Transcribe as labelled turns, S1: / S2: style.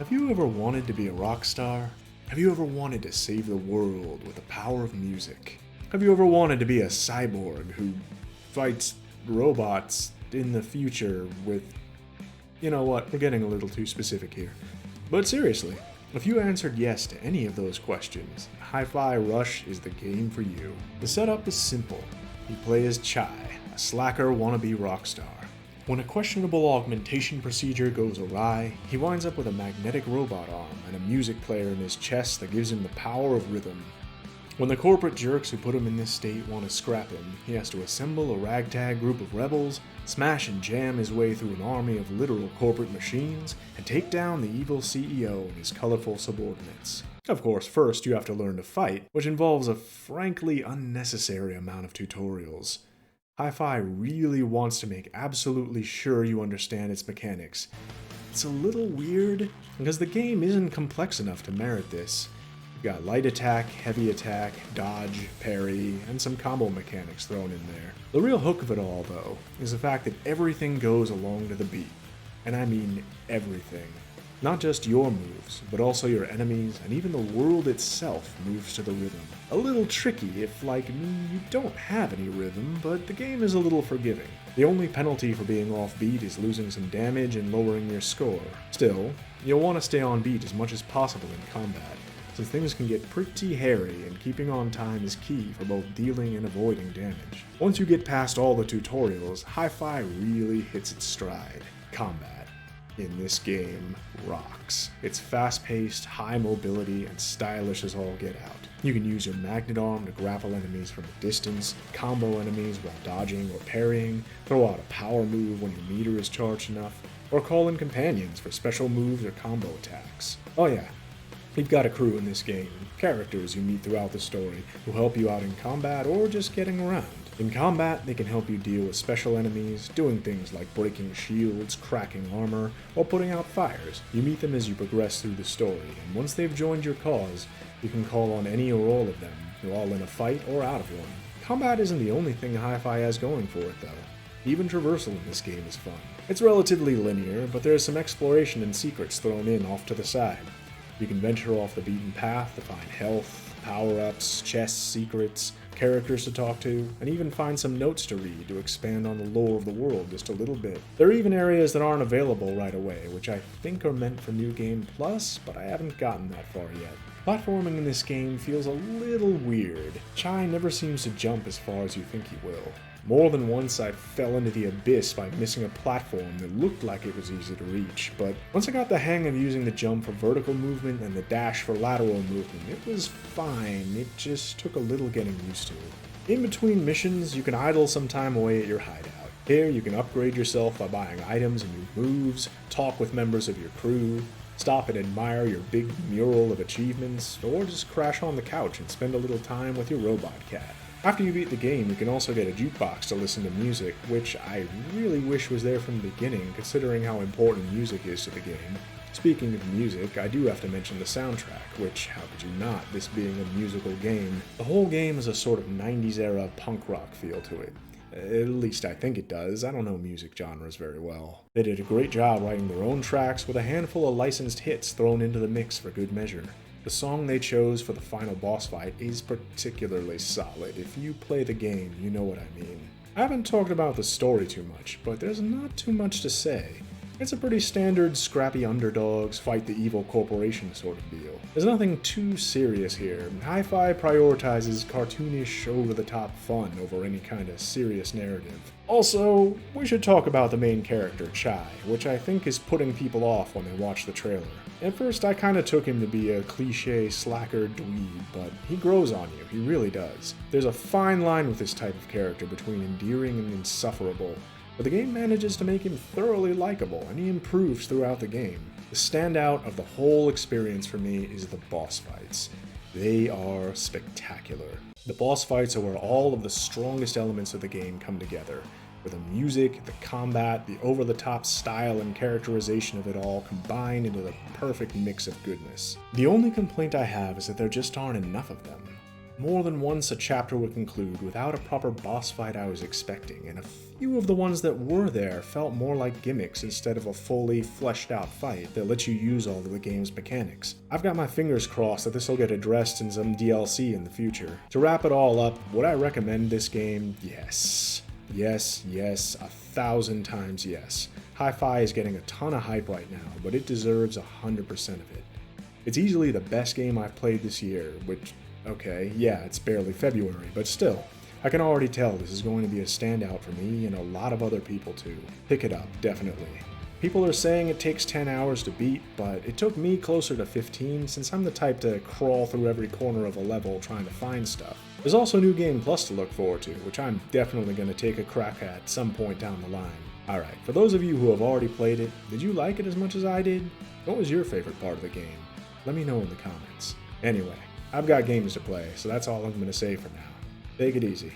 S1: Have you ever wanted to be a rock star? Have you ever wanted to save the world with the power of music? Have you ever wanted to be a cyborg who fights robots in the future with... You know what, we're getting a little too specific here. But seriously, if you answered yes to any of those questions, Hi-Fi Rush is the game for you. The setup is simple. You play as Chai, a slacker wannabe rock star. When a questionable augmentation procedure goes awry, he winds up with a magnetic robot arm and a music player in his chest that gives him the power of rhythm. When the corporate jerks who put him in this state want to scrap him, he has to assemble a ragtag group of rebels, smash and jam his way through an army of literal corporate machines, and take down the evil CEO and his colorful subordinates. Of course, first you have to learn to fight, which involves a frankly unnecessary amount of tutorials. Hi-Fi really wants to make absolutely sure you understand its mechanics. It's a little weird, because the game isn't complex enough to merit this. You've got light attack, heavy attack, dodge, parry, and some combo mechanics thrown in there. The real hook of it all, though, is the fact that everything goes along to the beat. And I mean everything. Not just your moves, but also your enemies, and even the world itself moves to the rhythm. A little tricky if, like me, you don't have any rhythm, but the game is a little forgiving. The only penalty for being offbeat is losing some damage and lowering your score. Still, you'll want to stay on beat as much as possible in combat, since things can get pretty hairy and keeping on time is key for both dealing and avoiding damage. Once you get past all the tutorials, Hi-Fi really hits its stride. Combat in this game rocks. It's fast-paced, high mobility, and stylish as all get out. You can use your magnet arm to grapple enemies from a distance, combo enemies while dodging or parrying, throw out a power move when your meter is charged enough, or call in companions for special moves or combo attacks. Oh yeah, you've got a crew in this game, characters you meet throughout the story who help you out in combat or just getting around. In combat, they can help you deal with special enemies, doing things like breaking shields, cracking armor, or putting out fires. You meet them as you progress through the story, and once they've joined your cause, you can call on any or all of them, who are all in a fight or out of one. Combat isn't the only thing Hi-Fi has going for it, though. Even traversal in this game is fun. It's relatively linear, but there's some exploration and secrets thrown in off to the side. You can venture off the beaten path to find health, power-ups, chests, secrets, characters to talk to, and even find some notes to read to expand on the lore of the world just a little bit. There are even areas that aren't available right away, which I think are meant for New Game Plus, but I haven't gotten that far yet. Platforming in this game feels a little weird. Chai never seems to jump as far as you think he will. More than once I fell into the abyss by missing a platform that looked like it was easy to reach, but once I got the hang of using the jump for vertical movement and the dash for lateral movement, it was fine. It just took a little getting used to. In between missions, you can idle some time away at your hideout. Here, you can upgrade yourself by buying items and new moves, talk with members of your crew, stop and admire your big mural of achievements, or just crash on the couch and spend a little time with your robot cat. After you beat the game, you can also get a jukebox to listen to music, which I really wish was there from the beginning, considering how important music is to the game. Speaking of music, I do have to mention the soundtrack, which, how could you not, this being a musical game? The whole game has a sort of 90s era punk rock feel to it. At least I think it does. I don't know music genres very well. They did a great job writing their own tracks with a handful of licensed hits thrown into the mix for good measure. The song they chose for the final boss fight is particularly solid. If you play the game, you know what I mean. I haven't talked about the story too much, but there's not too much to say. It's a pretty standard scrappy underdogs fight the evil corporation sort of deal. There's nothing too serious here. Hi-Fi prioritizes cartoonish, over-the-top fun over any kind of serious narrative. Also, we should talk about the main character, Chai, which I think is putting people off when they watch the trailer. At first, I kinda took him to be a cliché slacker dweeb, but he grows on you, he really does. There's a fine line with this type of character between endearing and insufferable, but the game manages to make him thoroughly likable, and he improves throughout the game. The standout of the whole experience for me is the boss fights. They are spectacular. The boss fights are where all of the strongest elements of the game come together, where the music, the combat, the over-the-top style and characterization of it all combine into the perfect mix of goodness. The only complaint I have is that there just aren't enough of them. More than once a chapter would conclude without a proper boss fight I was expecting, and a few of the ones that were there felt more like gimmicks instead of a fully fleshed out fight that lets you use all of the game's mechanics. I've got my fingers crossed that this will get addressed in some DLC in the future. To wrap it all up, would I recommend this game? Yes. Yes, yes, 1,000 times yes. Hi-Fi is getting a ton of hype right now, but it deserves 100% of it. It's easily the best game I've played this year, which, okay, yeah, it's barely February, but still, I can already tell this is going to be a standout for me and a lot of other people too. Pick it up, definitely. People are saying it takes 10 hours to beat, but it took me closer to 15 since I'm the type to crawl through every corner of a level trying to find stuff. There's also New Game Plus to look forward to, which I'm definitely going to take a crack at some point down the line. Alright, for those of you who have already played it, did you like it as much as I did? What was your favorite part of the game? Let me know in the comments. Anyway, I've got games to play, so that's all I'm going to say for now. Take it easy.